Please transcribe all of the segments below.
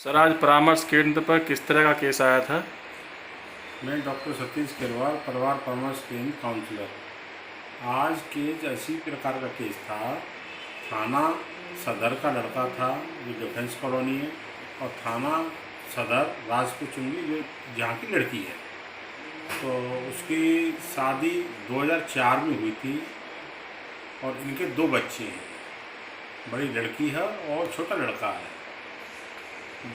Sir, आज परामर्श केंद्र पर किस तरह का केस आया था? मैं डॉक्टर सतीश केरवाल, परिवार परामर्श केंद्र काउंसलर। आज केस इसी प्रकार का केस था। थाना सदर का लड़का था जो डिफेंस कॉलोनी है, और थाना सदर राजपूत चुंगी जो जहाँ की लड़की है। तो उसकी शादी 2004 में हुई थी और इनके 2 बच्चे हैं। बड़ी लड़की है और छोटा लड़का है।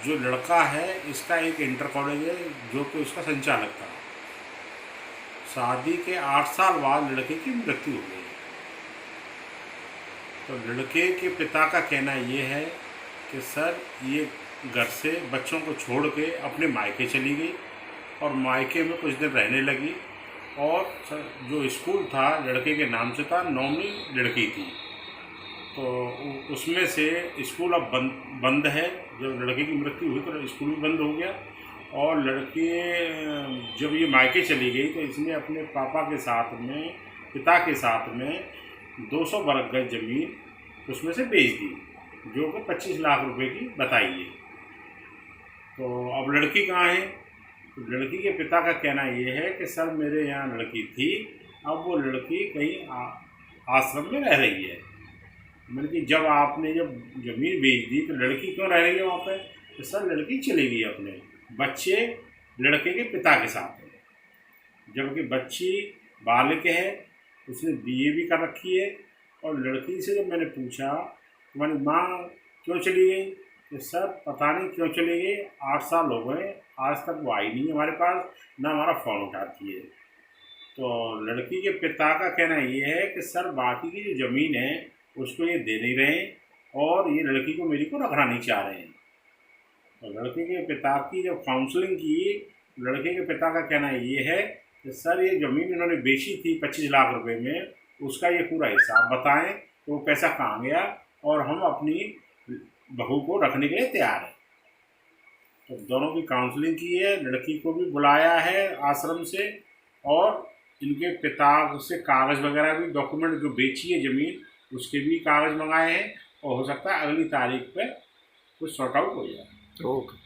जो लड़का है इसका एक इंटर कॉलेज है जो कि उसका संचालक था। शादी के 8 साल बाद लड़के की मृत्यु हो गई। तो लड़के के पिता का कहना ये है कि सर ये घर से बच्चों को छोड़ के अपने मायके चली गई और मायके में कुछ दिन रहने लगी, और जो स्कूल था लड़के के नाम से था, नौमी लड़की थी। तो उसमें से स्कूल अब बंद है। जब लड़के की मृत्यु हुई तो स्कूल भी बंद हो गया, और लड़के जब ये मायके चली गई तो इसने अपने पापा के साथ में, पिता के साथ में 200 वर्ग गज ज़मीन उसमें से बेच दी, जो कि 25 लाख रुपए की बताई है। तो अब लड़की कहाँ है? तो लड़की के पिता का कहना ये है कि सर मेरे यहाँ लड़की थी, अब वो लड़की कहीं आश्रम में रह रही है। मतलब कि जब ज़मीन बेच दी तो लड़की क्यों रह रही है वहाँ पे? तो सर लड़की चली गई अपने बच्चे लड़के के पिता के साथ है, जबकि बच्ची बालिक है, उसने बीए भी कर रखी है। और लड़की से जब मैंने पूछा तुम्हारी माँ क्यों चली गई, तो सर पता नहीं क्यों चली गई, 8 साल हो गए आज तक वो आई नहीं हमारे पास, ना हमारा फ़ोन उठाती है। तो लड़की के पिता का कहना ये है कि सर बाकी की जो ज़मीन है उसको ये दे नहीं रहे, और ये लड़की को मेरी को रखना नहीं चाह रहे हैं। तो लड़के के पिता की जब काउंसलिंग की, लड़के के पिता का कहना ये है कि सर ये ज़मीन इन्होंने बेची थी 25 लाख रुपए में, उसका ये पूरा हिसाब बताएं तो वो पैसा कहाँ गया, और हम अपनी बहू को रखने के लिए तैयार हैं। तो दोनों की काउंसलिंग की है, लड़की को भी बुलाया है आश्रम से, और इनके पिता से कागज़ वगैरह भी, डॉक्यूमेंट जो बेची है ज़मीन उसके भी कागज़ मंगाए हैं, और हो सकता है अगली तारीख पे कुछ सॉर्ट आउट हो जाए। ओके।